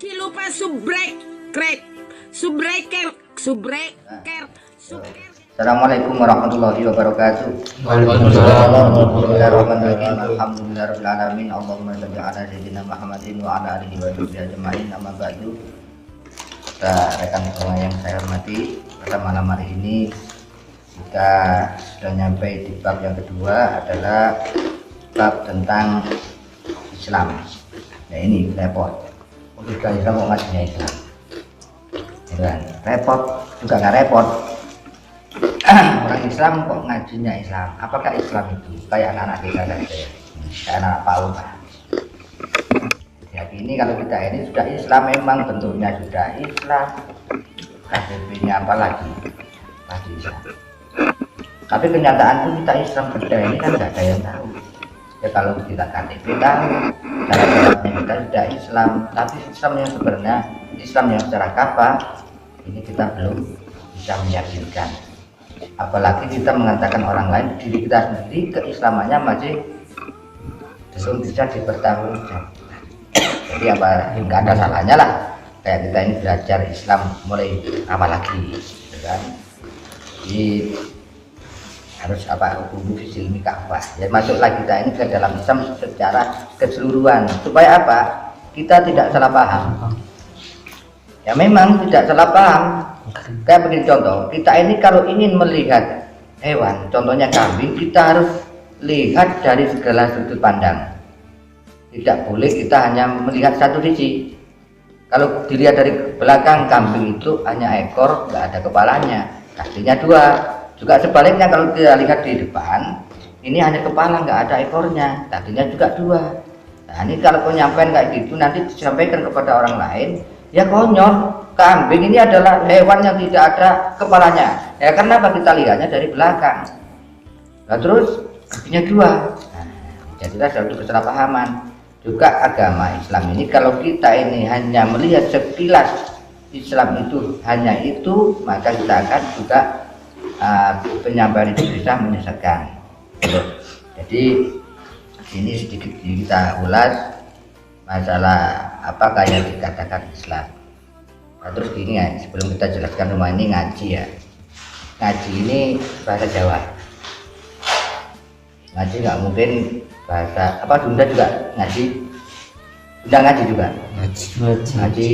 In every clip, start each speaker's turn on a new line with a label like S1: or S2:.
S1: lagi lupa subreker.
S2: Assalamualaikum warahmatullahi wabarakatuh.
S3: Waalaikumsalam.
S2: Bismillahirrahmanirrahim. Alhamdulillahirabbil alamin. Allahumma shalli ala sayyidina Muhammadin wa ala alihi wa sahbihi ajmain. Amma ba'du. Rekan semua yang saya hormati, pada malam hari ini kita sudah nyampe di bab yang kedua, adalah bab tentang Islam. Nah ini repot. Untuk Islam kok ngajinya Islam? Dan repot juga nggak repot. Orang Islam kok ngajinya Islam? Apakah Islam itu kayak anak-anak kita saja, kayak anak PAUD? Jadi ini kalau kita ini sudah Islam, memang bentuknya sudah Islam, KTP-nya apa lagi? Masih Islam. Tapi kenyataan itu kita Islam beda ini kan nggak ada yang tahu. Ya kalau kita KTP tahu, cara jalannya kita sudah Islam, tapi Islam yang sebenarnya, Islam yang secara kafah ini kita belum bisa meyakinkan. Apalagi kita mengatakan orang lain, diri kita sendiri keislamannya masih belum bisa dipertanggungjawabkan. Jadi apa, nggak ada salahnya lah kayak kita ini belajar Islam mulai awal lagi, gitu kan? Jadi harus apa, hukum fisil Ka'bah ya, masuklah kita ini ke dalam Islam secara keseluruhan, supaya apa, kita tidak salah paham. Ya memang tidak salah paham. Kayak begini contoh, kita ini kalau ingin melihat hewan, contohnya kambing, kita harus lihat dari segala sudut pandang. Tidak boleh kita hanya melihat satu sisi. Kalau dilihat dari belakang, kambing itu hanya ekor, nggak ada kepalanya, kakinya dua. Juga sebaliknya kalau kita lihat di depan, ini hanya kepala, nggak ada ekornya, kakinya juga dua. Nah ini kalau penyampaian kayak gitu nanti disampaikan kepada orang lain, ya konyol. Kambing ini adalah hewan yang tidak ada kepalanya. Ya karena apa, kita lihatnya dari belakang. Nah terus kakinya dua. Nah, jadilah suatu kesalahpahaman. Juga agama Islam ini, kalau kita ini hanya melihat sekilas Islam itu hanya itu, maka kita akan juga penyampaian itu bisa menyesatkan. Jadi ini sedikit kita ulas masalah apa kayak dikatakan Islam. Nah, terus gini ya, sebelum kita jelaskan rumah ini ngaji ya. Ngaji ini bahasa Jawa. Ngaji nggak mungkin bahasa apa, Sunda juga ngaji. Sunda ngaji juga. Ngaji.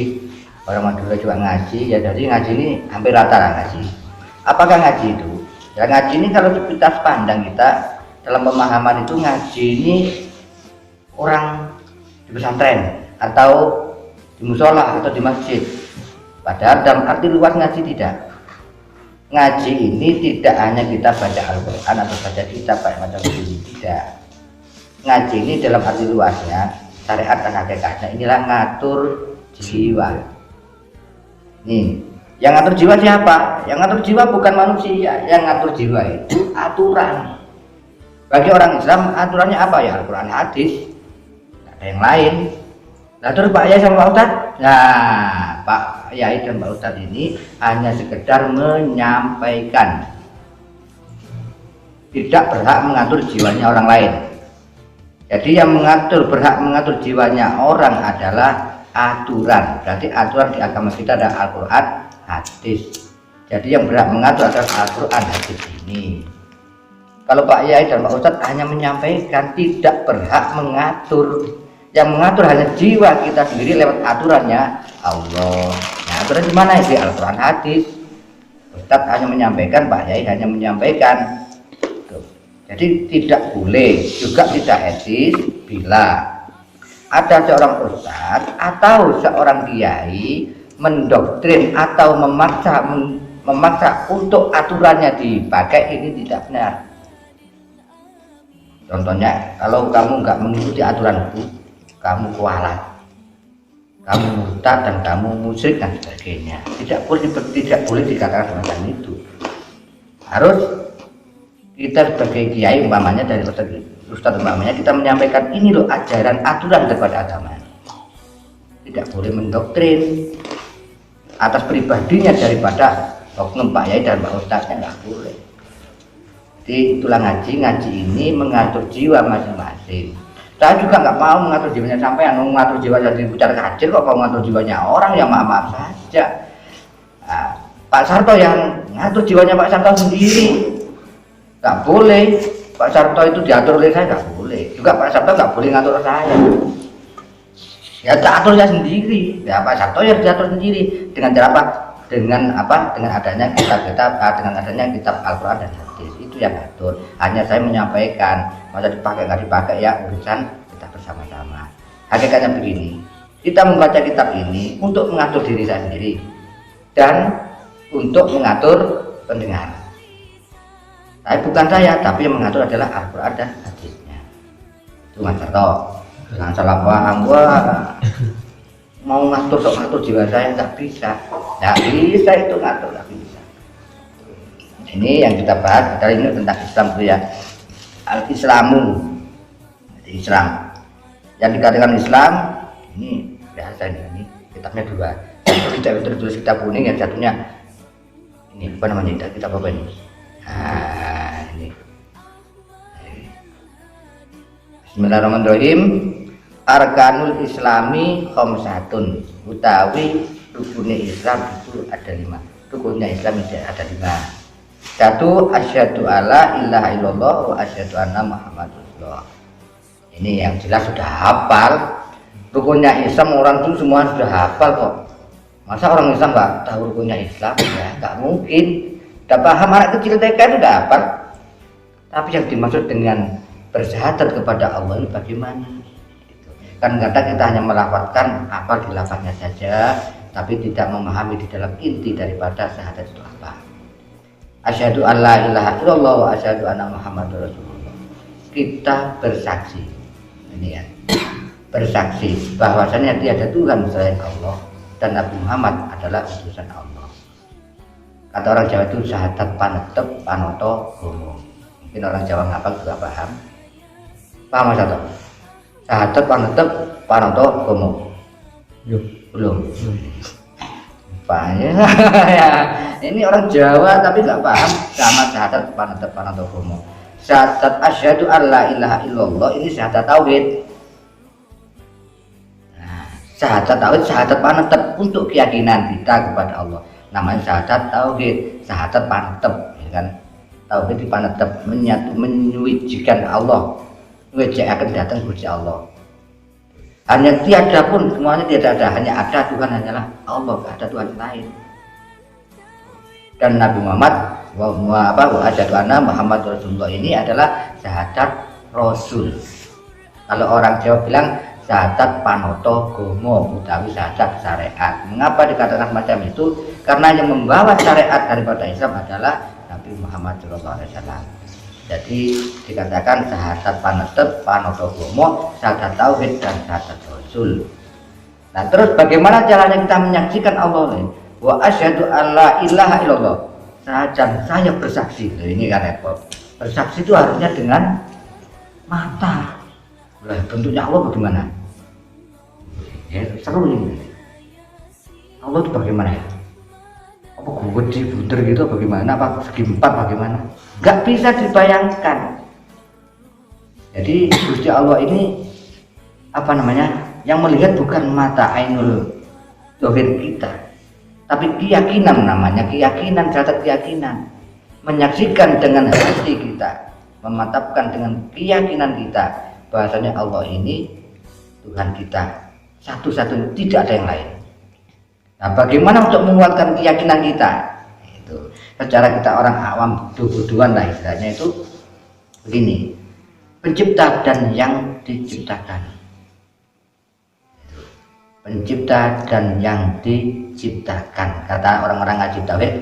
S2: Orang Madura juga ngaji. Ya jadi ngaji ini hampir rata lah ngaji. Apakah ngaji itu? Ya ngaji ini kalau kita pandang kita dalam pemahaman itu, ngaji ini orang di pesantren atau di musola atau di masjid. Padahal dalam arti luas ngaji tidak. Ngaji ini tidak hanya kita baca Al-Quran atau baca kitab kayak macam ini, tidak. Ngaji ini dalam arti luasnya, syariat dan hakikatnya inilah ngatur jiwa. Nih, yang ngatur jiwa siapa? Yang ngatur jiwa bukan manusia, yang ngatur jiwa itu aturan. Bagi orang Islam aturannya apa ya? Al-Quran, hadis, tidak ada yang lain. Nah terus Pak Yai sama Pak Ustadz, nah Pak Yai dan Pak Ustadz ini hanya sekedar menyampaikan, tidak berhak mengatur jiwanya orang lain. Jadi yang berhak mengatur jiwanya orang adalah aturan. Berarti aturan di agama kita ada Al-Quran, hadis. Jadi yang berhak mengatur adalah Al-Quran, hadis ini. Kalau Pak Yai dan Pak Ustadz hanya menyampaikan, tidak berhak mengatur. Yang mengatur hanya jiwa kita sendiri lewat aturannya Allah. Nah aturan gimana sih? Al-Quran, hadis. Ustadz hanya menyampaikan, Pak Yai hanya menyampaikan. Jadi tidak boleh, juga tidak etis bila ada seorang ustadz atau seorang kiai mendoktrin atau memaksa untuk aturannya dipakai, ini tidak benar. Contohnya, kalau kamu nggak mengikuti aturanku, kamu kualat, kamu murtad dan kamu musyrik dan sebagainya. Tidak boleh dikatakan semacam itu. Harus kita sebagai kiai umpamanya, dari ustadz umpamanya, kita menyampaikan ini loh ajaran aturan daripada agama. Tidak boleh mendoktrin atas pribadinya daripada oknum Pak Yai dan Pak Ustadznya, nggak boleh. Jadi itulah ngaji ini mengatur jiwa masing-masing. Saya juga nggak mau mengatur jiwanya sampean, mau mengatur jiwa jadi bicara kacir kok mau mengatur jiwanya orang, ya maaf saja. Nah, Pak Sarto yang ngatur jiwanya Pak Sarto sendiri, nggak boleh. Pak Sarto itu diatur oleh saya, nggak boleh. Juga Pak Sarto nggak boleh ngatur saya. Ya atur saya sendiri. Ya Pak Sarto ya diatur sendiri. Dengan cara apa? Dengan adanya kitab-kitab, dengan adanya kitab Al-Quran dan hadis, itu yang ngatur. Hanya saya menyampaikan, masa dipakai nggak dipakai ya urusan kita bersama-sama. Hakikatnya begini, kita membaca kitab ini untuk mengatur diri saya sendiri dan untuk mengatur pendengar. Bukan saya, tapi yang mengatur adalah Al-Quran dan hadisnya. Itu Mas Sarto. Jangan salah paham, mau ngatur jiwa saya nggak bisa itu ngatur, nggak bisa. Ini yang kita bahas kali ini tentang Islam itu ya, al-Islamu, Islam. Yang dikatakan Islam ini biasa ini kitabnya dua. Kita tertulis kitab kuning, yang satunya ini apa namanya, kitab apa ini? Ini. Bismillahirrahmanirrahim. Arkanul Islami khamsatun, utawi rukunnya Islam itu ada 5. Rukunnya Islam itu ada 5. 1, asyhadu alla ilaha illallah wa asyhadu anna muhammadar rasulullah. Ini yang jelas sudah hafal. Rukunnya Islam orang itu semua sudah hafal kok. Masa orang Islam nggak tahu rukunnya Islam? Ya nggak mungkin. Udah paham, anak kecil TK itu udah hafal. Tapi yang dimaksud dengan bersyahadat kepada Allah ini bagaimana? Kan kadang kita hanya melafalkan apa di lafaznya saja, tapi tidak memahami di dalam inti daripada syahadat itu apa. Asyhadu alla ilaha illallah wa asyhadu anna muhammadar rasulullah. Kita bersaksi, ini ya, bersaksi bahwasanya tiada Tuhan selain Allah dan Nabi Muhammad adalah utusan Allah. Kata orang Jawa itu syahadat panetep panoto gomo. Mungkin orang Jawa ngapal juga paham. Paham Mas Ato? Syahadat panetep panoto gomo. Belum. Banyak ya. Ini orang Jawa tapi nggak paham sama syahadat panetep panoto gomo. Syahadat asyhadu alla ilaha illallah ini syahadat tauhid. Nah, syahadat tauhid, syahadat panetep untuk keyakinan kita kepada Allah. Namanya syahadat tauhid, syahadat panetep, ya kan? Tauhid di panetep menyucikan Allah. Wajah akan datang kepada Allah. Hanya tiada pun, semuanya tidak ada, hanya ada Tuhan, hanyalah Allah, tidak ada Tuhan lain. Dan Nabi Muhammad wa asyhadu anna Muhammad Rasulullah ini adalah syahadat Rasul. Kalau orang Jawa bilang syahadat panoto gomo, utawi syahadat syariat. Mengapa dikatakan macam itu? Karena yang membawa syariat daripada Islam adalah Nabi Muhammad SAW. Jadi dikatakan syahadat panetep panoto gomo, syahadat tauhid dan syahadat Rasul. Nah terus bagaimana caranya kita menyaksikan Allah ini? Wa asyhadu alla ilaha illallah. Saya bersaksi. Loh, ini kan repot. Bersaksi itu harusnya dengan mata. Lah bentuknya Allah bagaimana? Ya seru ini. Allah itu bagaimana ya? Apa gede bunder gitu bagaimana? Apa segi 4 bagaimana? Nggak bisa dibayangkan. Jadi Gusti Allah ini apa namanya? Yang melihat bukan mata ainul dohir kita, tapi keyakinan, namanya keyakinan, catat keyakinan. Menyaksikan dengan hati kita, memantapkan dengan keyakinan kita bahwasanya Allah ini Tuhan kita satu-satunya, tidak ada yang lain. Nah bagaimana untuk menguatkan keyakinan kita? Itu secara kita orang awam bodoh-bodohan lah istilahnya itu begini, pencipta dan yang diciptakan. Pencipta dan yang diciptakan, kata orang-orang ngaji tauhid,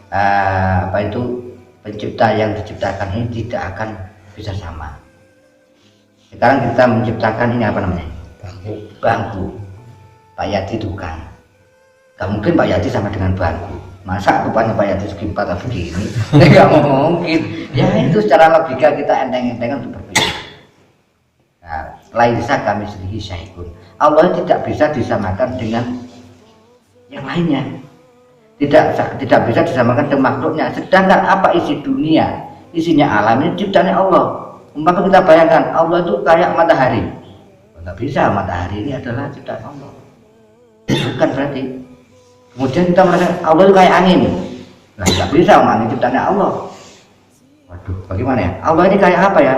S2: apa itu pencipta yang diciptakan ini tidak akan bisa sama. Sekarang kita menciptakan ini apa namanya? Bangku. Pak Yati tukang. Gak mungkin Pak Yati sama dengan bangku. Masa rupanya Pak Yati segi 4 atau begini? Gak mungkin. Ya itu secara logika kita enteng-entengan untuk berpikir. Nah, laisa kami sedikit syaikun. Allah tidak bisa disamakan dengan yang lainnya. Tidak bisa disamakan dengan makhluknya. Sedangkan apa isi dunia, isinya alam ini ciptaannya Allah. Maka kita bayangkan Allah itu kayak matahari. nggak bisa, matahari ini adalah ciptaan Allah. Bukan berarti. Kemudian kita merasa Allah itu kayak angin. Nah, nggak bisa, angin ciptaannya Allah. Waduh, bagaimana ya? Allah ini kayak apa ya?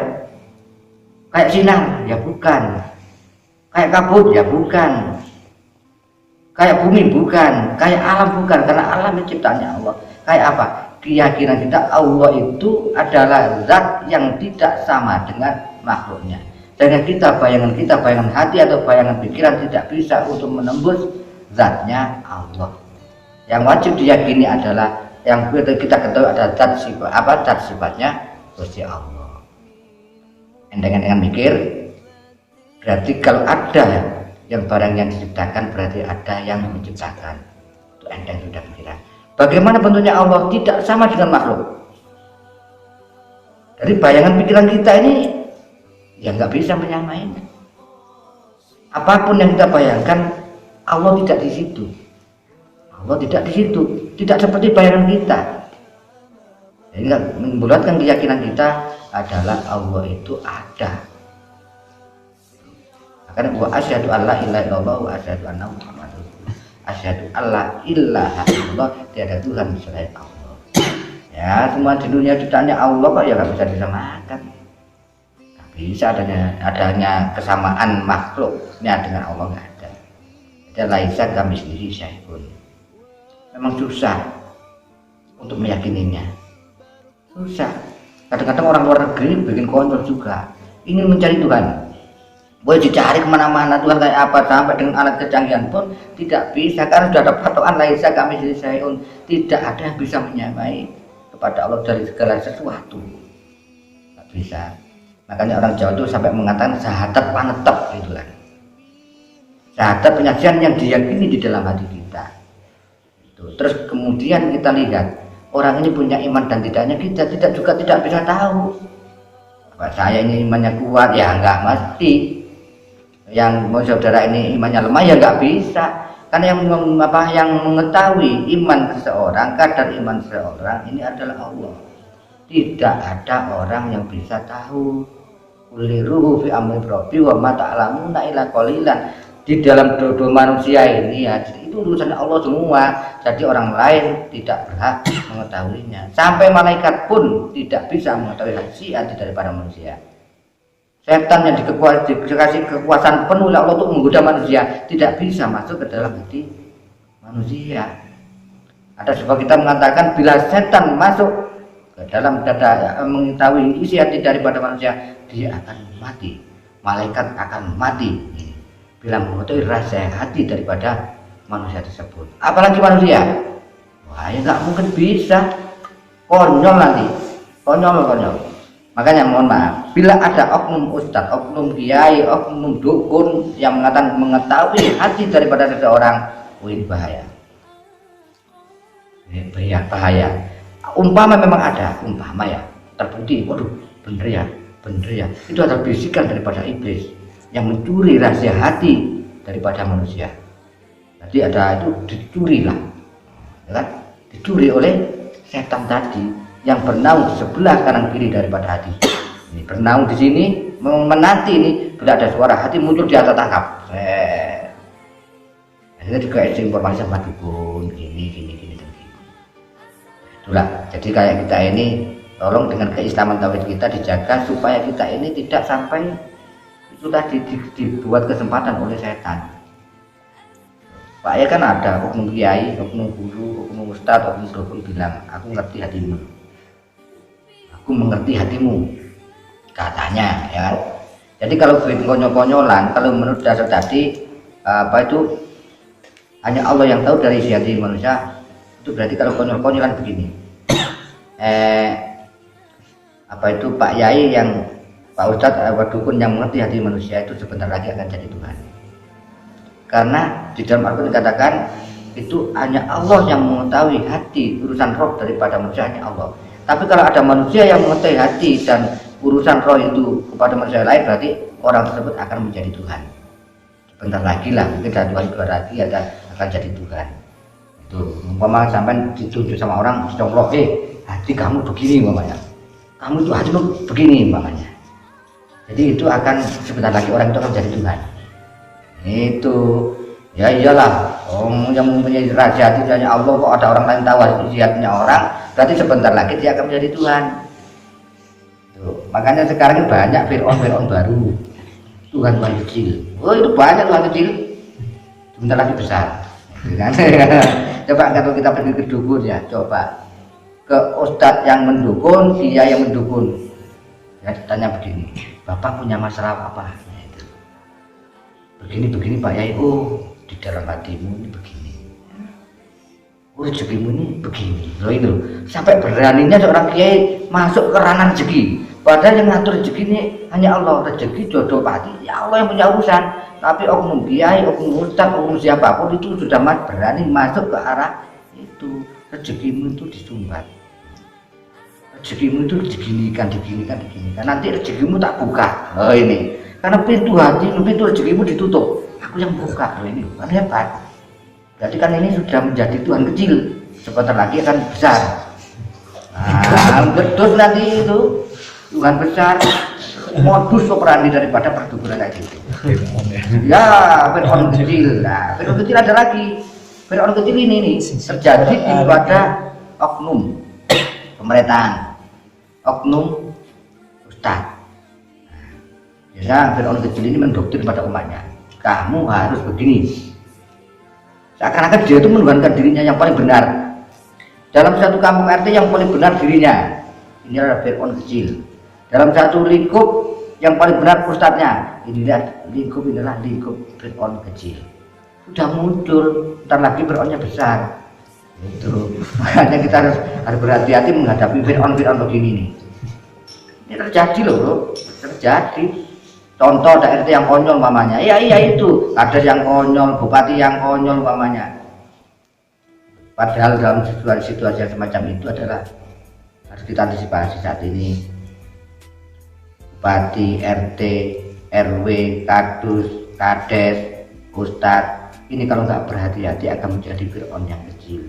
S2: Kayak sinar? Ya bukan. Kayak kabut? Ya bukan. Kayak bumi? Bukan. Kayak alam? Bukan. Karena alam itu ciptaannya Allah. Kayak apa? Keyakinan kita Allah itu adalah zat yang tidak sama dengan makhluknya. Dengan bayangan hati atau bayangan pikiran tidak bisa untuk menembus zatnya Allah. Yang wajib diyakini adalah yang kita ketahui adalah zat sifatnya Gusti Allah. Endengan mikir, berarti kalau ada yang barang yang diciptakan berarti ada yang menciptakan. Itu endeng sudah pikiran. Bagaimana bentuknya Allah tidak sama dengan makhluk. Dari bayangan pikiran kita ini ya nggak bisa menyamain. Apapun yang kita bayangkan, Allah tidak di situ. Allah tidak di situ, tidak seperti bayangan kita. Jadi membulatkan keyakinan kita adalah Allah itu ada. Karena wa asyhadu alla ilaha illallah wa asyhadu anna muhammadar rasulullah. Asyhadu alla ilaha illallah, tiada Tuhan selain Allah. Ya, semua di dunia ciptaannya Allah kok ya nggak bisa disamakan. Nggak bisa adanya kesamaan makhluknya dengan Allah, nggak ada. Ada laisa kamitslihi syai'un. Memang susah untuk meyakininya. Susah. Kadang-kadang orang luar negeri bikin konyol juga, ingin mencari Tuhan. Boleh dicari kemana-mana Tuhan kayak apa, sampai dengan alat kecanggihan pun tidak bisa, karena sudah ada patokan laisa kamitslihi syai'un, tidak ada yang bisa menyamai kepada Allah dari segala sesuatu. Tidak bisa. Makanya orang Jawa itu sampai mengatakan syahadat panetep gitu kan. Syahadat penyaksian yang diyakini di dalam hati kita. Terus kemudian kita lihat orang ini punya iman dan tidaknya, kita tidak bisa tahu. Apa saya ini imannya kuat? Ya enggak mesti. Yang mau saudara ini imannya lemah ya enggak bisa. Karena yang mengetahui iman seseorang, kadar iman seseorang ini adalah Allah. Tidak ada orang yang bisa tahu. Uliruhu fi amri rabbi wa ma ta'lamuna illa qalilan. Di dalam doa manusia ini ya itu urusan Allah semua. Jadi orang lain tidak berhak mengetahuinya. Sampai malaikat pun tidak bisa mengetahui rahasia daripada manusia. Setan yang dikasih kekuasaan penuh oleh Allah untuk menggoda manusia tidak bisa masuk ke dalam hati manusia. Ada sebab kita mengatakan bila setan masuk ke dalam dada mengetahui isi hati daripada manusia, dia akan mati. Malaikat akan mati bila mengetahui rahasia hati daripada manusia tersebut. Apalagi manusia, wah ya nggak mungkin bisa, konyol nanti, konyol. Makanya mohon maaf, bila ada oknum ustadz, oknum kiai, oknum dukun yang mengetahui hati daripada seseorang, ini bahaya. Ini bahaya. Umpama memang ada, umpama ya, terbukti, waduh, bener ya, itu adalah bisikan daripada iblis yang mencuri rahasia hati daripada manusia. Jadi ada itu dicuri lah, ya kan? Dicuri oleh setan tadi yang bernaung di sebelah kanan kiri daripada hati. Ini bernaung di sini, menanti ini bila ada suara hati muncul di atas tangkap. Akhirnya juga informasi sama dukun, gini. Itulah. Jadi kayak kita ini, tolong dengan keislaman tauhid kita dijaga supaya kita ini tidak sampai itu tadi dibuat kesempatan oleh setan. Pak ya kan ada oknum kiai, oknum guru, oknum ustadz, oknum dukun bilang, aku ngerti hatimu. Aku mengerti hatimu, katanya, ya kan? Jadi kalau bikin konyol-konyolan, kalau menurut dasar tadi apa itu hanya Allah yang tahu dari isi hati manusia, itu berarti kalau konyol-konyolan begini. Apa itu Pak Yai yang Pak Ustadz, Pak Dukun yang mengerti hati manusia itu sebentar lagi akan jadi Tuhan. Karena di dalam Al-Quran dikatakan itu hanya Allah yang mengetahui hati, urusan roh daripada manusia hanya Allah. Tapi kalau ada manusia yang mengetahui hati dan urusan roh itu kepada manusia lain, berarti orang tersebut akan menjadi Tuhan. Bentar lagi lah, mungkin 1 hari 2 lagi akan jadi Tuhan. Itu umpama sampai ditunjuk sama orang, "Astagfirullah, hati kamu begini umpamanya. Kamu itu hatimu begini umpamanya." Jadi itu akan sebentar lagi orang itu akan jadi Tuhan. Itu ya iyalah, yang mempunyai raja itu hanya Allah. Kok ada orang lain tahu isiatnya orang, berarti sebentar lagi dia akan menjadi Tuhan. Tuh, makanya sekarang banyak Fir'aun baru, Tuhan kecil. Oh itu banyak Tuhan kecil, sebentar lagi besar. Coba kalau kita pergi ke dukun ya, coba ke ustadz yang mendukun, kiai yang mendukun, ya ditanya begini, Bapak punya masalah apa? Begini Pak Yai. Oh, di dalam hatimu ini begini, oh rezekimu ini begini. Loh itu sampai beraninya seorang kiai masuk ke ranah rezeki, padahal yang ngatur rezeki ini hanya Allah. Rezeki jodoh pati ya Allah yang punya urusan, tapi oknum kiai, oknum ustadz, oknum siapapun itu sudah berani masuk ke arah itu. Rezekimu itu disumbat, rezekimu itu diginikan, nanti rezekimu tak buka. Oh ini karena pintu rezekimu ditutup, aku yang buka. Oh ini kan hebat. Berarti kan ini sudah menjadi Tuhan kecil, sebentar lagi akan besar. Nah, betul nanti itu Tuhan besar. Modus operandi daripada perdukunan kayak gitu. Ya, Fir'aun kecil. Nah, Fir'aun kecil ada lagi. Fir'aun kecil ini nih terjadi pada oknum pemerintahan, oknum ustadz. Ya, Fir'aun kecil ini mendoktrin pada umatnya, kamu harus begini. Seakan-akan dia itu menuhankan dirinya yang paling benar. Dalam satu kampung RT yang paling benar dirinya. Ini adalah Fir'aun kecil. Dalam satu lingkup yang paling benar ustadznya. Inilah lingkup Fir'aun kecil. Sudah muncul, ntar lagi Fir'aunnya besar. Itu makanya kita harus berhati-hati menghadapi Fir'aun begini nih. Ini terjadi loh bro, terjadi. Contoh ada RT yang konyol mamanya, iya itu ada yang konyol, bupati yang konyol mamanya. Padahal dalam situasi yang semacam itu adalah harus kita antisipasi saat ini. Bupati, RT, RW, kadus, kades, ustadz, ini kalau nggak berhati-hati akan menjadi Fir'aun yang kecil.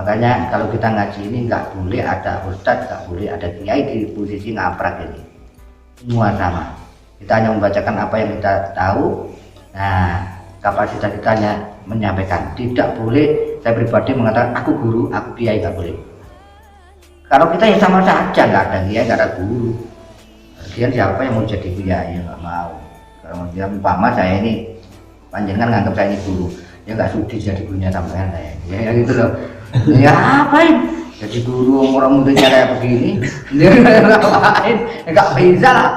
S2: Makanya kalau kita ngaji ini nggak boleh ada ustadz, nggak boleh ada kiai di posisi ngaprak ini. Semua sama. Kita hanya membacakan apa yang kita tahu. Nah, kapasitas kita hanya menyampaikan. Tidak boleh saya pribadi mengatakan aku guru, aku kiai, nggak boleh. Kalau kita ya sama saja, nggak ada kiai, nggak ada guru. Kemudian siapa yang mau jadi kiai? Ya nggak mau. Kalau dia umpama saya ini panjenengan nganggap saya ini guru, ya nggak sudi jadi gurunya sampean saya. Ya gitu loh. Ya apain? Jadi guru orang muda cara begini, dia ngapain? Nggak bisa lah.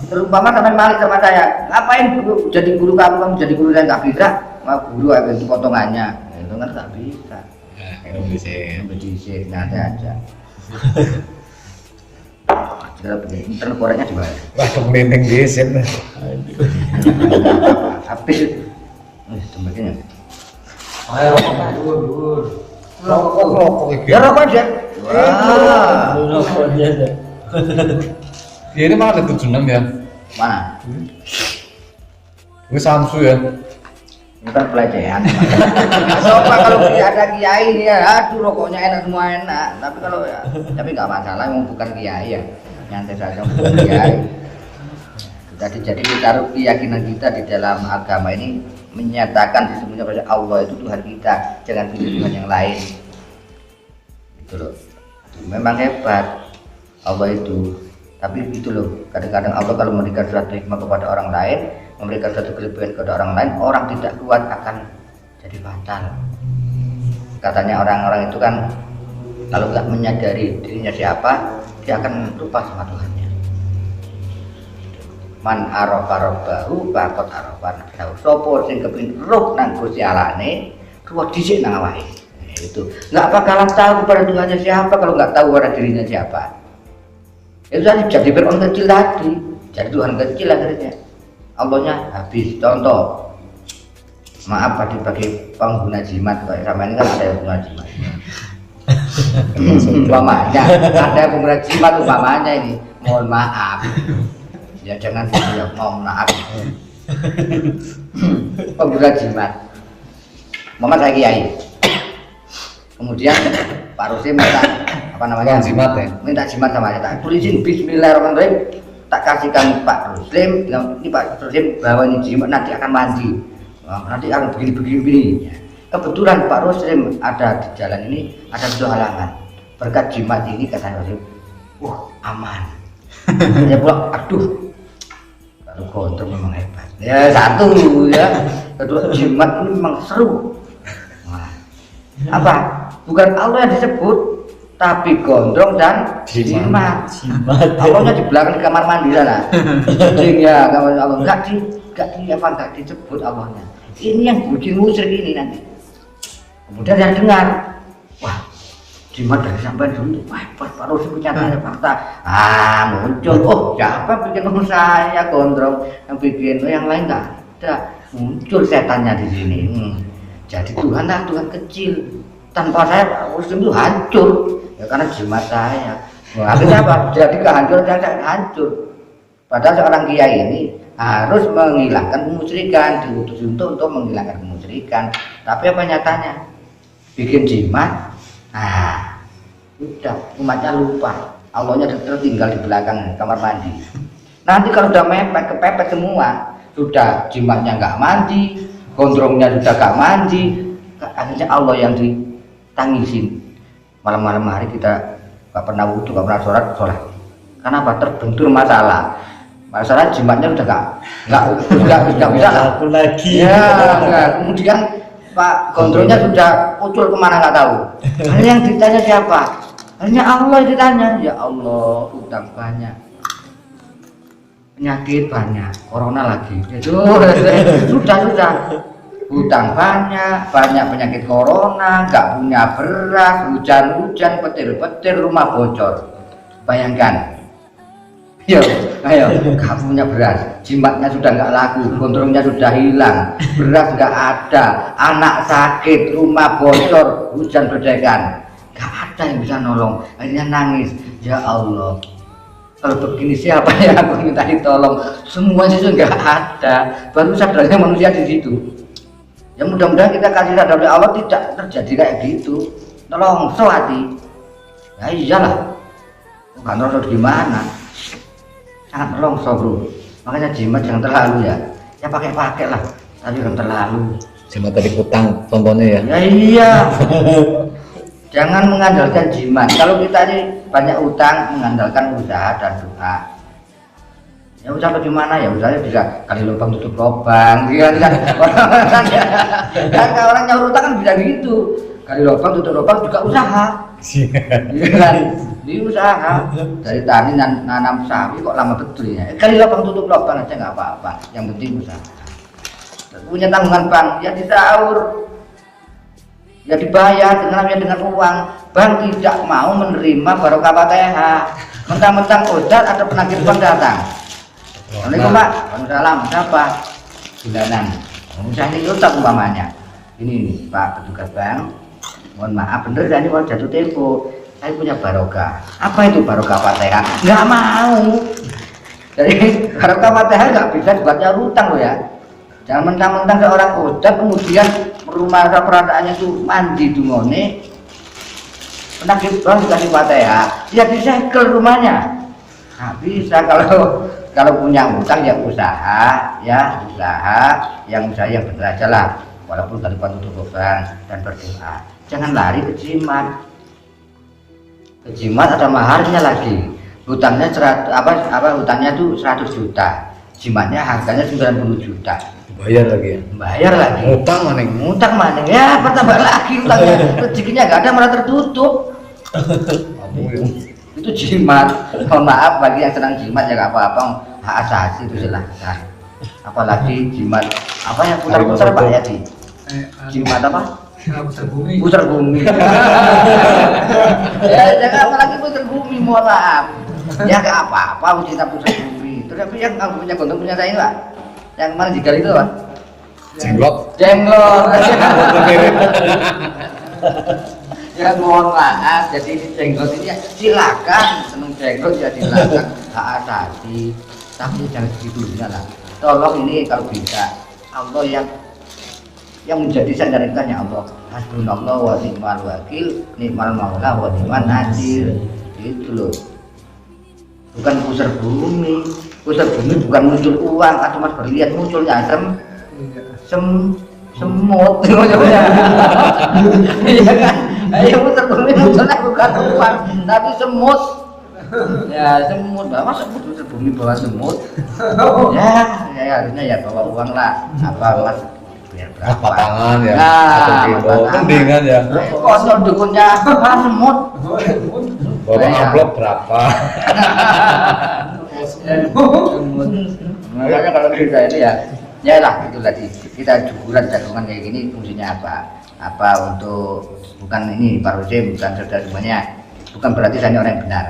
S2: Terumpama sampai malik sama saya, ngapain jadi guru kamu jadi guru saya? Nggak bisa, mau guru ada itu potongannya, itu kan nggak bisa. Bisa nanti aja. Kalau begini, ntar koreknya di mana?
S1: Wah, pemimpin desain.
S2: Habis, tempatnya.
S3: Ayo, dur.
S1: Rokok.
S2: Ya rokok aja. Wah,
S3: Rokok aja.
S1: Ya ini mah ada 76 ya.
S2: mana?
S1: Ini Samsu ya.
S2: Ini kan pelecehan. Coba kalau tidak ada kiai ya, aduh rokoknya enak semua enak. Tapi kalau ya, tapi nggak masalah, mau bukan kiai ya, nyantai saja bukan kiai. Jadi kita keyakinan kita di dalam agama ini menyatakan sesungguhnya pada Allah itu Tuhan kita, jangan pilih Tuhan yang lain. Itu loh. Memang hebat Allah itu. Tapi itu loh, kadang-kadang Allah kalau memberikan suatu hikmah kepada orang lain, memberikan suatu kelebihan kepada orang lain, orang tidak kuat akan jadi fatal. Katanya orang-orang itu kan kalau nggak menyadari dirinya siapa, dia akan lupa sama Tuhannya. Man arafa rabbahu faqad arafa nafsahu. Sopo sing kepengin roh nang Gusti Allahne, ruwet dhisik nang awake. Itu nggak bakalan tahu kepada Tuhannya siapa kalau nggak tahu pada dirinya siapa. Itu tadi jadi Fir'aun kecil tadi, jadi Tuhan kecil akhirnya. Allahnya habis. Contoh, maaf bagi pengguna jimat, kayak sama ini kan ada yang pengguna jimat. Umpamanya ada yang pengguna jimat, umpamanya ini, mohon maaf. Ya jangan saya mohon maaf. Pengguna jimat, Muhammad saya kiai. Kemudian Pak Rusim minta apa namanya?
S1: Jimat ya?
S2: Minta jimat sama saya. Tak tulisin Bismillahirrahmanirrahim. Tak kasihkan Pak Rusim. Ini Pak Rusim bawa ini jimat nanti akan mandi. nanti akan begini. Kebetulan Pak Ruslim ada di jalan ini, ada satu halangan. Berkat jimat ini kata Ruslim, aman. Saya pulang, aduh, kalau kontrol memang hebat. Ya satu ya, kedua jimat ini memang seru. Nah, apa? Bukan Allah yang disebut, tapi gondrong dan jimat. Allahnya di belakang kamar mandi sana. Ya, kamar Allah enggak disebut Allahnya. Ini yang bikin musyrik ini nanti. Kemudian saya dengar, wah, jimat dari sampai dulu, wah, Pak Ruslim punya fakta. Muncul, siapa bikin saya gondrong, yang bikin yang lain enggak ada. Muncul setannya di sini. Jadi Tuhan kecil. Tanpa saya Pak Ruslim itu hancur. Ya karena jimat saya. Akhirnya apa? Jadi kehancuran saya hancur. Padahal seorang kiai ini harus menghilangkan kemusyrikan, diutus untuk menghilangkan kemusyrikan. Tapi apa nyatanya? Bikin jimat. Udah umatnya lupa. Allahnya tertinggal di belakang kamar mandi. Nanti kalau udah kepepet semua, sudah jimatnya nggak mandi, gondrongnya sudah nggak mandi, akhirnya Allah yang ditangisin. Malam-malam hari kita nggak pernah wudhu, nggak pernah sholat. Kenapa? Terbentur masalah jimatnya udah nggak bisa
S3: aku lagi
S2: ya. Kemudian Pak kontrolnya sudah ucul kemana nggak tahu. Hanya yang ditanya siapa? Hanya Allah yang ditanya. Ya Allah, utang banyak, penyakit banyak, corona lagi. Sudah utang banyak penyakit corona, nggak punya beras, hujan, petir, rumah bocor. Bayangkan. Ayo, nggak punya beras, jimatnya sudah nggak laku, kontrolnya sudah hilang, beras nggak ada, anak sakit, rumah bocor, hujan berdekan, nggak ada yang bisa nolong. Akhirnya nangis, ya Allah, kalau begini siapa yang aku minta ditolong? Semuanya itu nggak ada, baru sadarnya manusia di situ. Ya mudah-mudahan kita kasih sadar oleh Allah tidak terjadi kayak gitu. Tolong hati. Ya iyalah, bukan nolong gimana? Sangat melongso bro, makanya jimat jangan terlalu ya pakai lah, tapi jangan terlalu.
S1: Jimat tadi utang contohnya ya.
S2: Ya iya, jangan mengandalkan jimat. Kalau kita ini banyak utang, mengandalkan usaha dan doa. Ya usaha bagaimana ya, usahanya bisa kali lubang tutup lubang, kan orang nyaur utang kan bisa gitu, kali lubang tutup lubang juga usaha. Di usaha dari tani nanam sawi kok lama betul ya. Kali lubang tutup lubang aja nggak apa-apa, yang penting usaha. Punya tanggungan bank ya disaur, ya dibayar dengan uang. Bank tidak mau menerima barokah Fatihah. Mentang-mentang Ustaz ada penagih bank datang. Assalamualaikum Pak, waalaikumsalam. Siapa? Bulanan. Saya ini utang umpamanya. Ini Pak petugas bank. Mohon maaf, bener saya ini mau jatuh tempo. Saya punya barokah. Apa itu barokah Fatihah? Nggak mau. Jadi barokah Fatihah nggak bisa dibuatnya utang loh ya. Jangan mentang-mentang seorang ustaz kemudian rumah perasaannya itu mandi dungone, penagih bank dikasih Fatihah, ya disegel rumahnya. Nggak bisa. Kalau punya utang ya usaha yang benar aja lah. Walaupun dari tutup lubang dan berdoa. Jangan lari ke jimat. Ke jimat ada maharnya lagi. Hutangnya hutangnya itu 100 juta. Jimatnya harganya 90 juta.
S1: Bayar lagi ya.
S2: Bayar lagi. Ngutang maning. Ya, bertambah lagi utangnya. Rezekinya enggak ada, malah tertutup. Itu jimat. Mohon maaf bagi yang senang jimat ya enggak apa-apa. Hak asasi itu silahkan. Apalagi jimat apa yang putar-putar Pak ya di jimat apa? Putar bumi. Ya jangan apalagi putar bumi, mohon maaf. Ya enggak apa-apa kita putar bumi. Terus yang punya gondong punya saya Pak. Yang mana digali itu Pak?
S1: Jenglot.
S2: Ya mohon maaf, jadi ini jenglot ini ya, silakan seneng jenglot ya silakan, hak asasi. Tapi jangan segitunya lah. Tolong ini kalau bisa Allah yang menjadi sandarannya Allah. Hasbunallah wa ni'mal wakil, ni'mal maula wa ni'man nasir. Itu loh. Bukan pusar bumi bukan muncul uang atau mas berlihat munculnya asam. semut ya. Iya kan? Ayo terbumi muncul bukan uang, tapi semut. Ya semut, bawa semut terbumi bawa semut. Ya harusnya ya bawa uang lah. Apa mas? Biar berapa?
S1: Tangan ya.
S2: Nah,
S1: 1 kilo. Mendingan ya.
S2: Konsol dukunnya semut.
S1: Bawa amplop berapa?
S2: Makanya kalau kita ini ya lah itu tadi kita juburan jagungan kayak gini fungsinya apa untuk bukan ini Pak Rosim, bukan saudara semuanya, bukan berarti saya orang yang benar.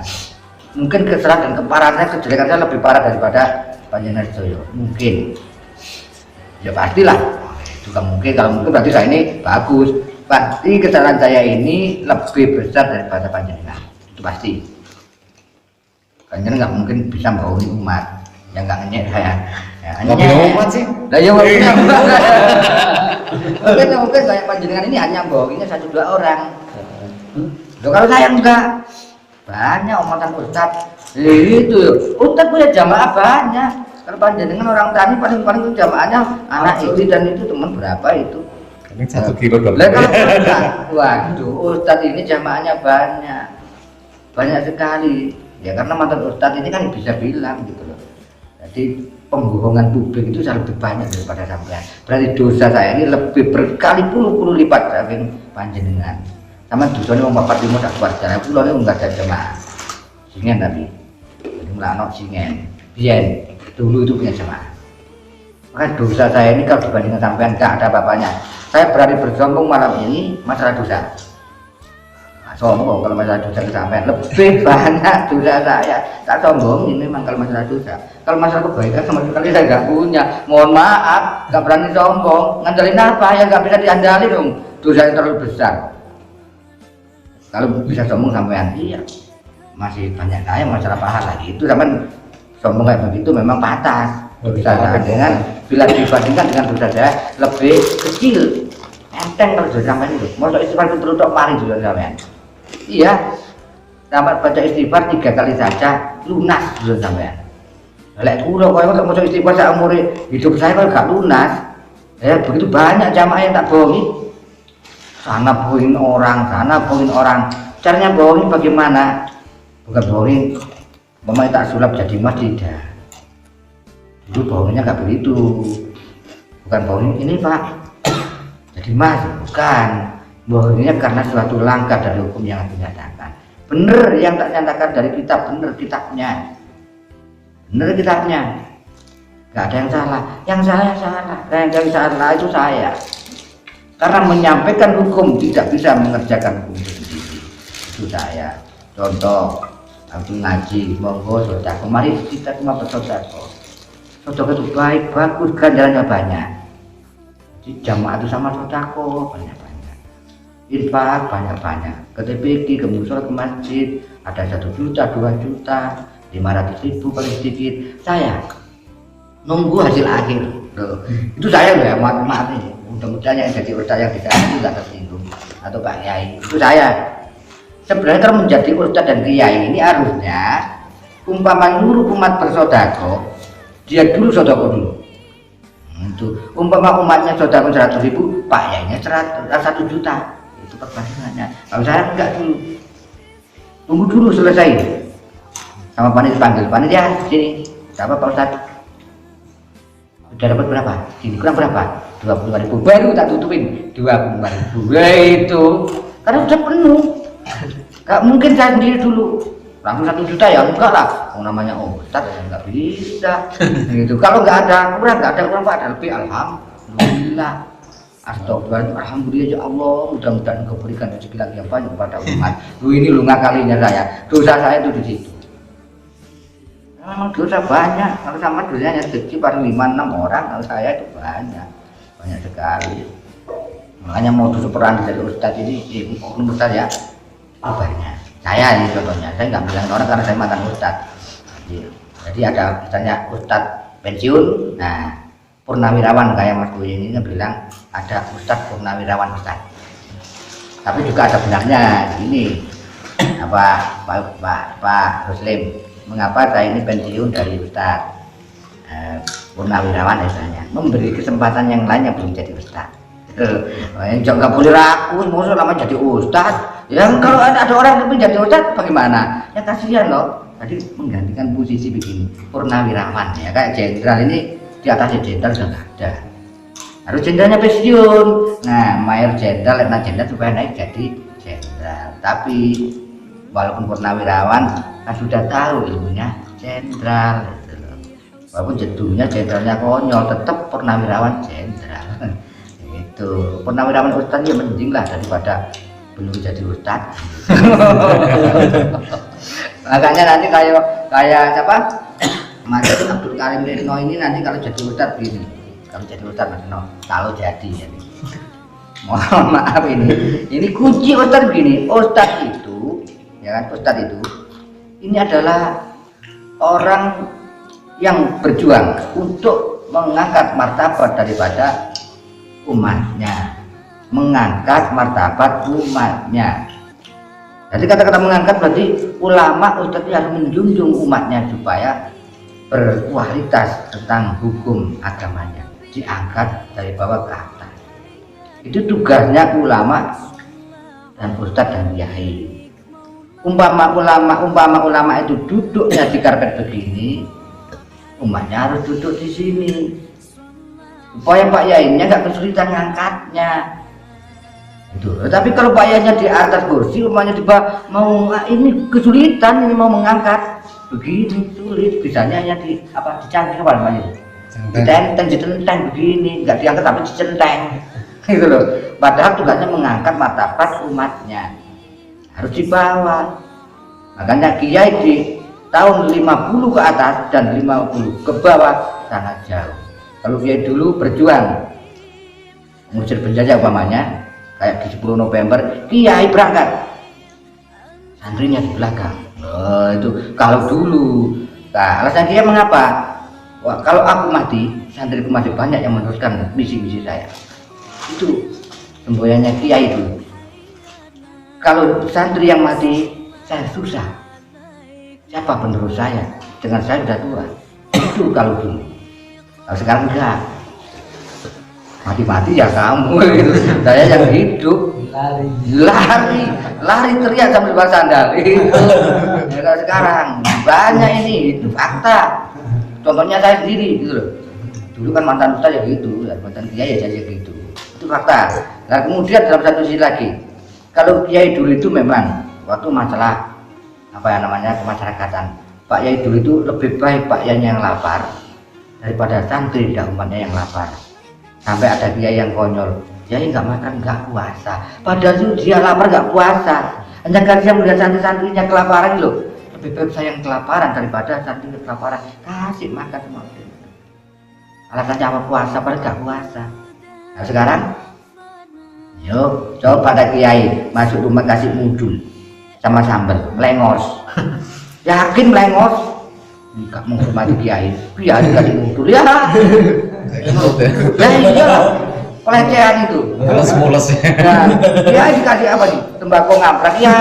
S2: Mungkin kesalahan dan keparahannya, kejelekan saya lebih parah daripada Panjenengan Joyo, mungkin ya pastilah juga mungkin. Kalau mungkin berarti saya ini bagus, pasti kesalahan saya ini lebih besar daripada Panjenengan, itu pasti. Panjenengan nggak mungkin bisa membawahi umat yang nggak ngenyek saya.
S1: Nggak punya umat sih.
S2: Lah ya nggak punya umat. Mungkin kayak Panjenengan ini hanya bawahinya 1-2 orang. Loh, kalau saya enggak, banyak omatan ustad. Itu ustad punya jamaah banyak. Kalau Panjenengan orang tani paling itu jamaahnya anak itu dan itu teman berapa itu?
S1: Ini 1 kilo
S2: Lah kalau ustad, waduh, ustad ini jamaahnya banyak sekali. Ya karena mantan ustad ini kan bisa bilang gitu loh. Jadi pembohongan publik itu jauh lebih banyak daripada sampean. Berarti dosa saya ini lebih berkali puluh lipat saking Panjenengan. Sama dosanya wong papat limo tak kuat jalan pulau ini enggak ada jemaah. Singen tapi jadi melano singen. Biyen dulu itu punya jemaah. Maka dosa saya ini kalau dibandingkan sampean enggak ada apa-apanya. Saya berani bersombong malam ini masalah dosa. Sombong kalau masalah dosa ke sampean lebih banyak dosa saya. Tak sombong ini memang kalau masalah dosa. Kalau masalah kebaikan sama sekali saya nggak punya. Mohon maaf, nggak berani sombong. Ngandelin apa ya nggak bisa diandali dong. Dosa yang terlalu besar. Kalau bisa sombong sampean, iya masih banyak saya masalah pahala itu sampean sombong kayak begitu memang pantas. Dosa saya dengan bila dibandingkan dengan dosa saya lebih kecil. Enteng kalau dosa sampean itu. Mau istighfar terus tok mari dosa sampean. Iya, sampai baca istighfar 3 kali saja lunas dosa sampean. Lek kula koyo mau istighfar sak umur hidup saya kalau gak lunas. Ya begitu banyak jamaah yang tak bohongi. Sana bohongin orang. Caranya bohongin bagaimana? Bukan bohongin, mama tak sulap jadi mas tidak. Itu bohongnya nggak begitu. Bukan bohongin ini pak, jadi mas bukan. Bohongnya karena suatu langkah dari hukum yang dinyatakan. Bener yang tak nyatakan dari kitab, bener kitabnya. Nggak ada yang salah. Yang saya salah. Yang salah itu saya. Karena menyampaikan hukum tidak bisa mengerjakan hukum itu sendiri. Itu saya. Contoh, aku ngaji, monggo sodako. Mari kita semua bersodako. Sodako itu baik, bagus, ganjarannya banyak. Jadi jamaah itu sama sodako banyak-banyak. Infak banyak-banyak. Ke TPQ, ke musola, ke masjid, ada 1 juta, 2 juta, 500.000 paling sedikit. Saya nunggu hasil akhir. Loh, itu saya loh ya, maaf nih. Mudah-mudahan yang jadi ustaz yang tidak itu tidak tersinggung atau Pak Kiai itu saya. Sebenarnya kalau menjadi ustaz dan kiai ini harusnya umpama nyuruh umat bersodako, dia dulu sodako dulu. Itu umpama umatnya sodako 100.000, Pak Kiainya 1 juta. Itu perbandingannya. Kalau saya enggak dulu, tunggu dulu selesai. Sama panitia panggil panitia sini. Siapa Pak Ustaz? Udah dapat berapa? Sini kurang berapa? 25.000 baru tak tutupin 25.000. Ya itu karena sudah penuh. Gak mungkin saya sendiri dulu langsung 1 juta ya enggak lah. Namanya ustaz ya nggak bisa. Gitu. Kalau nggak ada kurang Pak, ada lebih alhamdulillah. Astagfirullah, alhamdulillah ya Allah, mudah-mudahan Engkau berikan rezeki lagi yang banyak kepada umat. Ini lu ngakalinya saya. Dosa saya itu di situ. Memang dosa banyak. Kalau sama dosanya sedikit paling 5-6 orang, kalau saya itu banyak sekali. Makanya mau peran dari ustadz ini, ustadz ya, banyak. Saya ini contohnya, saya nggak bilang orang karena saya mantan ustadz. Jadi ada misalnya ustadz pensiun, nah purnawirawan kayak Mas Boy ini bilang ada ustadz purnawirawan ustadz. Tapi juga ada benarnya ini apa Pak Ruslim, mengapa saya ini pensiun dari ustadz? purnawirawan misalnya memberi kesempatan yang lain yang belum jadi ustadz. Yang nggak boleh ragu, musuh lama jadi ustadz. Yang kalau ada orang yang menjadi ustadz bagaimana? Ya kasihan loh. Tadi menggantikan posisi begini, purnawirawan ya kayak jenderal ini di atasnya jenderal sudah nggak ada. Harus jenderalnya pensiun. Nah, mayor jenderal, letnan jenderal supaya naik jadi jenderal. Tapi walaupun purnawirawan kan sudah tahu ilmunya jenderal. Gitu loh. Walaupun judulnya jenderalnya konyol, tetap purnawirawan jenderal. Itu purnawirawan ustadz ya mending lah daripada belum jadi ustadz. Makanya nanti kayak siapa? Mas Abdul Karim Rino ini nanti kalau jadi ustadz begini. Kalau jadi ustadz Mas Rino, kalau jadi ya. Mohon maaf ini kunci ustadz begini. Ustadz itu, ya kan ustadz itu, ini adalah orang yang berjuang untuk mengangkat martabat daripada umatnya, mengangkat martabat umatnya. Jadi kata-kata mengangkat berarti ulama ustadz harus menjunjung umatnya supaya berkualitas tentang hukum agamanya, diangkat dari bawah ke atas. Itu tugasnya ulama dan ustadz dan kiai. Umpama ulama itu duduknya di karpet begini, umatnya harus duduk di sini supaya Pak Yainya nggak kesulitan ngangkatnya. Itu. Tapi kalau Pak Yainya di atas kursi, umpamanya di bawah mau ini kesulitan, ini mau mengangkat begini sulit, bisanya hanya di apa dicangkir apa namanya itu, ditenteng begini, nggak diangkat tapi dicenteng, gitu loh. Padahal tugasnya mengangkat martabat umatnya, harus dibawa. Makanya kiai di tahun 50 ke atas dan 50 ke bawah sangat jauh. Kalau kiai dulu berjuang mengusir penjajah umpamanya, kayak di 10 November kiai berangkat, santrinya di belakang. Itu kalau dulu. Nah, alasan kiai mengapa? Wah, kalau aku mati, santriku masih banyak yang meneruskan misi-misi saya. Itu semboyannya kiai itu. Kalau santri yang mati, saya susah. Siapa penerus saya? Dengan saya sudah tua. Itu kalau dulu. Kalau sekarang enggak. Mati-mati ya kamu gitu. Saya yang hidup. Lari teriak sambil lepas sandal itu. Ya, kalau sekarang banyak ini, itu fakta. Contohnya saya sendiri gitu loh. Dulu kan mantan ustaz ya gitu, dan mantan kiai ya jadi gitu. Itu fakta. Nah kemudian dalam satu sisi lagi, kalau kiai dulu itu memang waktu masalah apa ya namanya kemasyarakatan, Pak Yai dulu itu lebih baik Pak Yai yang lapar daripada santri dan umatnya yang lapar. Sampai ada kiai yang konyol, kiai nggak makan nggak puasa, padahal itu dia lapar nggak puasa. Hanya karena dia melihat santri-santrinya kelaparan loh, lebih baik saya yang kelaparan daripada santri kelaparan, kasih makan semua. Alasannya apa? Puasa, padahal nggak puasa. Nah sekarang, yuk coba ada kiai masuk rumah kasih mudul sama sambal, melengos. Yakin melengos? Nggak menghormati kiai dikasih mudul ya. Ya iya, pelecehan itu.
S1: Mules ya.
S2: Nah, dia dikasih apa nih? Tembakau ngamprak ya.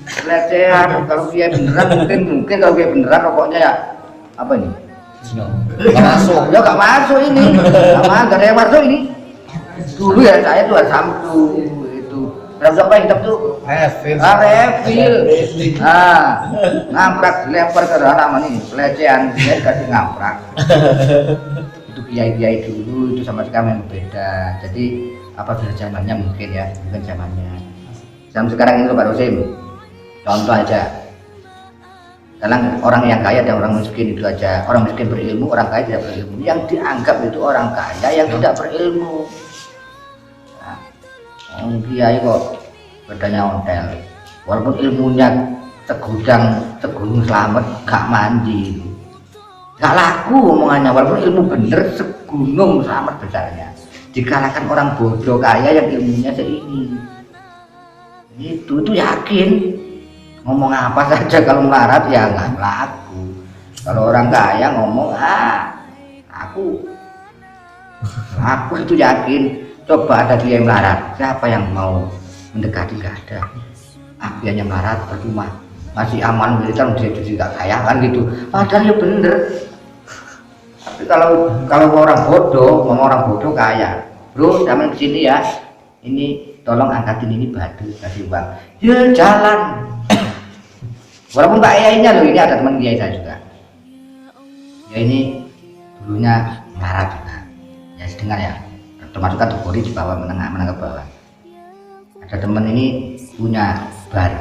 S2: Pelecehan. Kalau dia beneran mungkin kalau dia beneran rokoknya ya apa ini?
S1: Nggak masuk.
S2: Ya nggak masuk ini. Nggak ada yang masuk ini. Dulu ya saya tuh sampo itu. Berapa hitam tuh?
S1: Refil.
S2: Refil. Ah, ngamprak dilempar ke anak mana nih? Pelecehan dia dikasih ngamprak. Itu kiai-kiai dulu itu sama sekali yang berbeda. Jadi apabila zamannya mungkin ya, bukan zamannya. Zaman sekarang ini Pak Rosim. Contoh aja. Sekarang orang yang kaya dan orang miskin itu aja. Orang miskin berilmu, orang kaya tidak berilmu. Yang dianggap itu orang kaya yang tidak berilmu. Kiai kok bedanya ontel, walaupun ilmunya segunung selamat gak mandi, gak laku omongannya. Walaupun ilmu bener segunung selamat besarnya, dikalahkan orang bodoh kaya yang ilmunya seini. Itu yakin ngomong apa saja kalau melarat ya nggak laku. Kalau orang kaya ngomong aku itu yakin. Coba ada dia yang melarat, siapa yang mau mendekati? Nggak ada. Dia yang melarat percuma, masih aman militer, dia juga nggak kaya kan gitu. Padahal ya bener, Tapi kalau orang bodoh, ngomong orang bodoh kaya, bro, jangan kesini ya. Ini tolong angkatin ini batu, kasih uang. Ya jalan. Walaupun Pak Yainya loh, ini ada teman Kiai saya juga. Ya ini dulunya melarat juga. Ya sedengar ya. Termasuk kategori di bawah menengah ke bawah. Ada teman ini punya bar.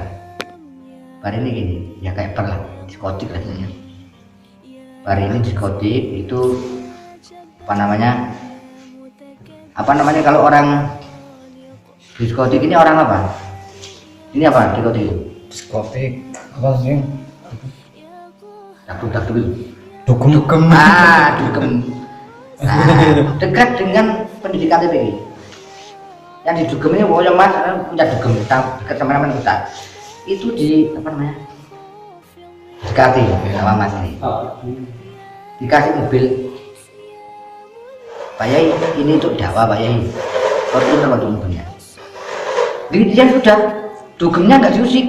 S2: Bar ini gini, ya kayak bar lah, diskotik rasanya. Bar ini diskotik itu apa namanya kalau orang diskotik ini orang apa? Ini apa diskotik?
S1: Diskotik apa sih?
S2: Dagdul.
S1: Dugem.
S2: Dugem. Nah, dekat dengan pendidikan TPI. Yang di dugem ini pokoknya mas punya dugem, dekat teman-teman kita. Itu di apa namanya? Dekati sama mas ini. Dikasih mobil. Pak Yai, ini untuk dakwah Pak Yai. Fortuner waktu mobilnya. Begitu dia sudah, dugemnya nggak diusik.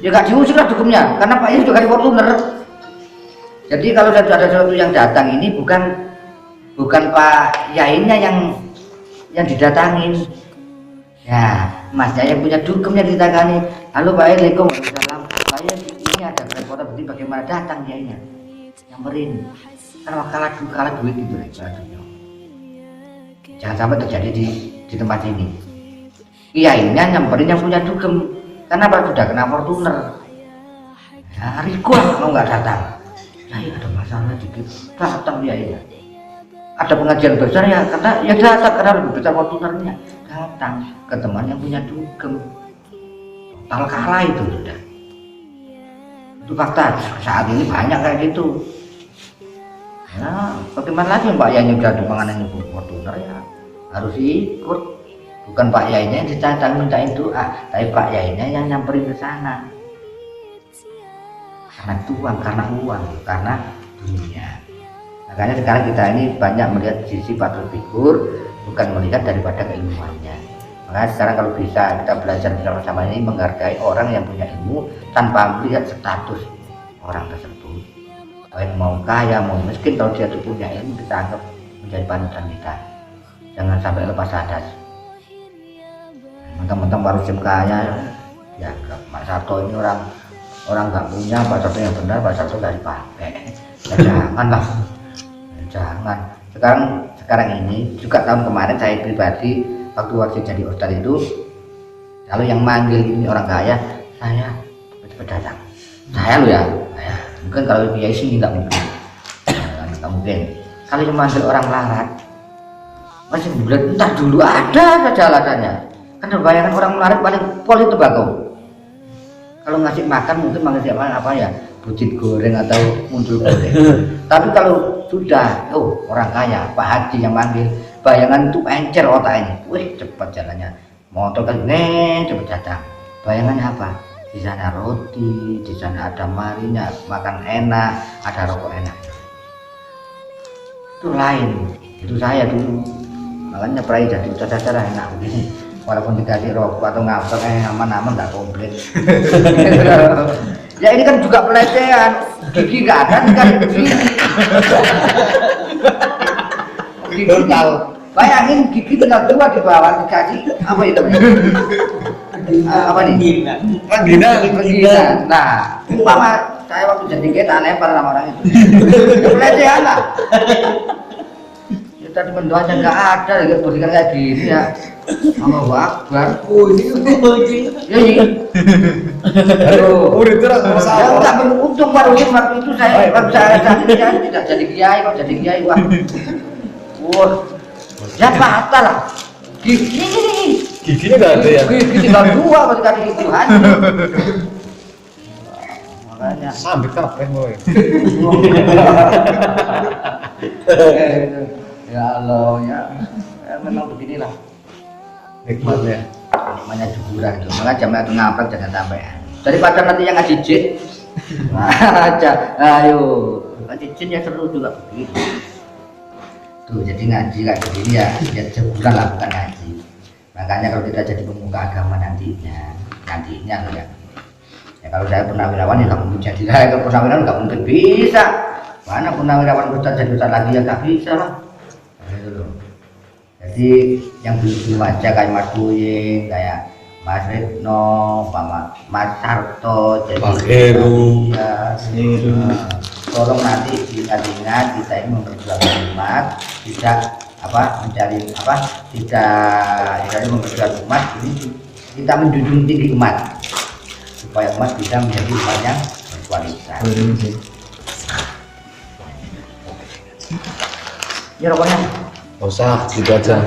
S2: Ya nggak diusik lah dugemnya, karena Pak Yai sudah kasih Fortuner. Jadi kalau ada sesuatu yang datang ini bukan Pak Yainya yang didatangin. Ya, masnya yang punya dugemnya ditangani. Halo Pak Yai, Waalaikumsalam. Pak Yai, ini ada kerepotan begini, bagaimana datang Yainya? Nyamperin. Karena kalah duit gitu lah. Jangan sampai terjadi di tempat ini. Yainya nyamperin yang punya dugem. Karena apa? Sudah kena Fortuner. Ya, Riko mau nggak datang. Nah, ada masalah dikit, datang dia ya. Ada pengajian besar ya, karena ya datang karena lebih besar Fortunernya. Datang ke teman yang punya dugem. Total kalah itu sudah. Itu fakta. Saat ini banyak kayak gitu. Ya, bagaimana lagi Pak Yainya udah mengenai Fortuner ya harus ikut. Bukan Pak Yainya yang ditantang mintain doa, tapi Pak Yainya yang nyamperin ke sana. Karena uang, karena dunia. Makanya sekarang kita ini banyak melihat sisi patut figur, bukan melihat daripada keilmuannya. Makanya sekarang kalau bisa kita belajar bersama-sama ini menghargai orang yang punya ilmu tanpa melihat status orang tersebut. Baik mau kaya mau miskin, kalau dia itu punya ilmu kita anggap menjadi panutan kita. Jangan sampai lepas adas. Mentang-mentang baru sim kaya, ya Mas Sarto ini orang nggak punya, Pak Sarto yang benar, Pak Sarto nggak dipakai. Ya, janganlah, jangan. Sekarang ini juga tahun kemarin saya pribadi waktu jadi ustadz itu, kalau yang manggil ini orang kaya, saya cepat datang. Saya lo ya, mungkin kalau biaya sini nggak mungkin, nggak mungkin. Kalau yang manggil orang larat, masih bulan entah dulu ada saja alasannya. Karena bayangan orang melarat paling pol itu tembakau. Kalau ngasih makan mungkin manggil apa ya, bucit goreng atau muncul goreng. Tapi kalau sudah, orang kaya, Pak Haji yang manggil, bayangan itu encer otaknya. Wih, cepat jalannya. Motor kan, cepat datang. Bayangannya apa? Di sana roti, di sana ada marinya, makan enak, ada rokok enak. Itu lain. Itu saya dulu. Makanya pernah jadi cara enak begini. Walaupun dikasih rokok atau ngapel aman-aman nggak komplain. Ya ini kan juga pelecehan, gigi nggak ada dikasih begini. Gigi tahu, bayangin gigi tinggal 2 di bawah dikasih apa itu? Apa nih? Rengginang. Nah, umpama saya waktu jadi kita lempar sama orang itu. Pelecehan lah. Ya tadi mendoanya nggak ada, berikan kayak gini ya. Allahu Akbar. Ya ini. Aduh.
S1: Udah terus masalah.
S2: Ya enggak beruntung waktu itu saya tidak jadi kiai, kok jadi kiai wah. Wah. Ya patah lah.
S1: Giginya nggak ada ya?
S2: Gigi tinggal 2 waktu kali itu hancur. Makanya
S1: Sambit kabeh kowe.
S2: Ya Allah ya. Memang beginilah.
S1: Nikmatnya.
S2: Namanya hiburan itu. Makanya jam itu ngaprak jangan sampai. Daripada nanti yang ngaji jin. Aja. Ayo. Ngaji jin ya seru juga begitu. Tuh jadi ngaji kayak begini ya hiburan lah bukan ngaji. Makanya kalau kita jadi pemuka agama nantinya loh ya. Ya kalau saya purnawirawan ya nggak mungkin jadi, kalau purnawirawan nggak mungkin bisa. Mana Purnawirawan Ustadz jadi Ustadz lagi ya nggak bisa lah. Nah, itu loh. Jadi yang belum aja kayak Mas Buying, kayak Mas Retno, Mas Sarto, jadi
S3: Pak Heru.
S2: ya, tolong nanti diingat kita ini memperjuangkan umat, tidak mencari tidak memperjuangkan umat, ini kita menjunjung tinggi umat supaya umat bisa menjadi umat yang berkualitas. Ini rokoknya.
S3: Nggak usah, gitu aja.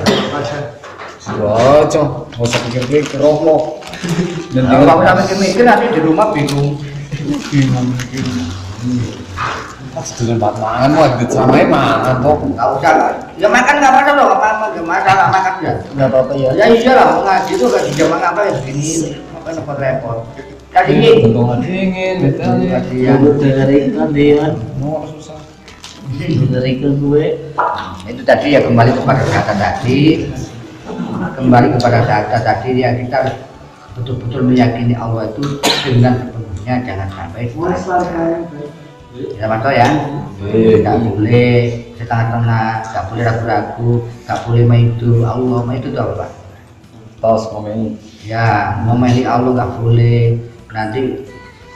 S3: Aja, nggak usah pikir-pikir rokok. Dan
S2: Kalau kamu sampai mikir nanti di rumah bingung.
S3: Dengan makan, wah, duit samanya makan kok.
S2: Nggak usah, ya makan nggak masalah loh, nggak masalah makan ya.
S3: Nggak apa-apa ya.
S2: Ya iyalah, ngaji itu gak di zaman apa ya begini, apa repot-repot. Tadi ini,
S3: Untungan dingin, betul ya.
S2: kasihan.
S4: Dari ikan dia,
S3: Mau susah.
S4: dari ikan gue.
S2: Itu tadi ya kembali kepada kata tadi, ya kita harus betul-betul meyakini Allah itu dengan sepenuhnya, jangan sampai kita pantau ya, nggak boleh setengah-tengah, nggak boleh ragu-ragu, nggak boleh maidu Allah. Maidu itu apa Pak?
S3: Tos ngomongin.
S2: Ya, ngomeli Allah nggak boleh. Nanti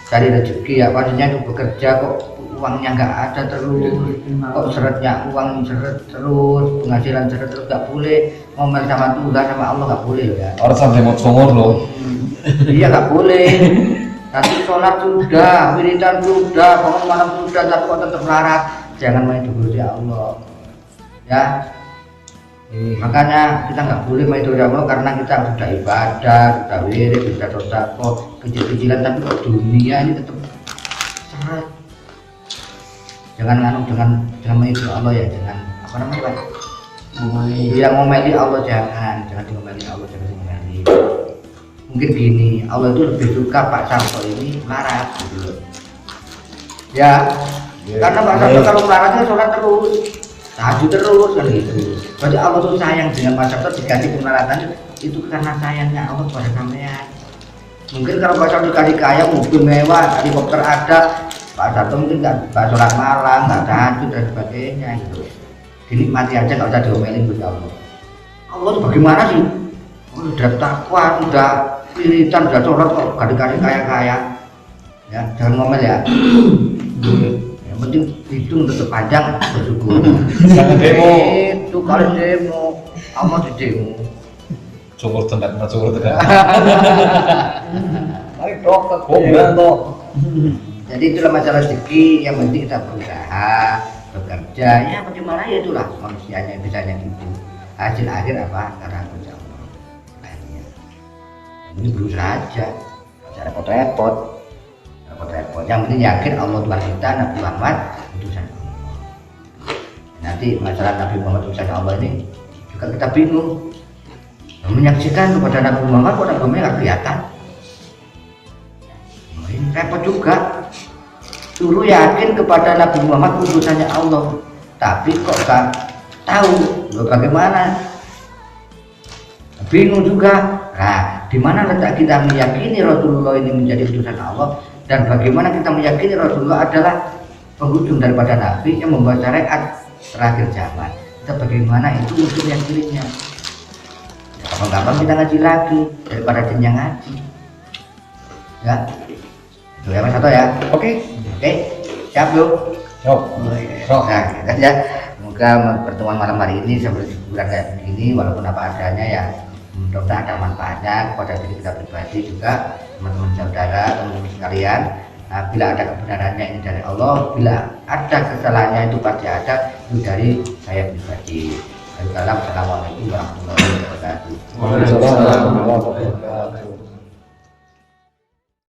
S2: cari rezeki ya, maksudnya itu bekerja kok uangnya nggak ada terus, kok seretnya uang seret terus, penghasilan seret terus, nggak boleh. Ngomel sama Tuhan sama Allah nggak boleh ya.
S3: Orang sampai mau songor loh.
S2: Iya nggak boleh. Nanti sholat sudah, wiridan sudah, bangun malam sudah, tapi kok tetap melarat. Jangan main dulu ya Allah. Ya. Makanya kita nggak boleh main dulu ya Allah karena kita sudah ibadah, sudah wirid, sudah sodako, kecil-kecilan, tapi kok dunia ini tetap seret. Jangan main dulu Allah ya, jangan apa namanya Pak? Yang ngomeli Allah jangan diomeli Allah, jangan ngomeli. Mungkin gini, Allah itu lebih suka Pak Sarto ini marah gitu loh. Ya, karena Pak Sarto kalau marahnya sholat terus, tahajud terus kan gitu. Berarti Allah tuh sayang dengan Pak Sarto, dikasih kemaratan itu karena sayangnya Allah kepada sampean. Mungkin kalau Pak Sarto dikasih kaya, mobil mewah, helikopter ada, Pak Sarto mungkin nggak sholat malam, nggak tahajud dan sebagainya gitu. Dinikmati aja, nggak usah diomelin Gusti Allah. Allah tuh bagaimana sih? Udah takwa, udah wiridan, udah sholat kok gak dikasih kaya-kaya. Ya, jangan ngomel ya. Yang penting hidung tetap panjang, bersyukur.
S3: Jangan demo.
S2: Itu kalau demo, Allah di demo.
S3: Syukur tendak, syukur tendak.
S2: Mari dokter.
S3: toh.
S2: Jadi itulah masalah rezeki, yang penting kita berusaha, bekerja. Ya bagaimana ya itulah manusianya bisanya gitu. Hasil akhir apa? Karena Gusti Allah. Ini berusaha aja, jangan repot-repot. Yang penting yakin Allah Tuhan kita, Nabi Muhammad utusan Allah. Nanti masalah Nabi Muhammad utusan Allah ini juga kita bingung. Menyaksikan kepada Nabi Muhammad kok Nabi nggak kelihatan. Ini repot juga. Suruh yakin kepada Nabi Muhammad utusannya Allah, tapi kok gak tahu bagaimana? Bingung juga. Nah, di mana letak kita meyakini Rasulullah ini menjadi utusan Allah, dan bagaimana kita meyakini Rasulullah adalah penghujung daripada Nabi yang membawa syariat terakhir zaman? Kita bagaimana itu untuk meyakininya? Ya, kapan-kapan kita ngaji lagi daripada jin yang ngaji. Ya, itu ya Mas Sato ya. Oke, siap yuk. Nah, gitu ya. Semoga pertemuan malam hari ini seperti hiburan kayak begini, walaupun apa adanya ya. Mudah-mudahan ada manfaatnya kepada diri kita pribadi juga, teman-teman saudara, teman-teman sekalian. Nah, bila ada kebenarannya ini dari Allah, bila ada kesalahannya itu pasti ada, itu dari saya pribadi. Assalamualaikum warahmatullahi wabarakatuh.
S3: Waalaikumsalam warahmatullahi wabarakatuh.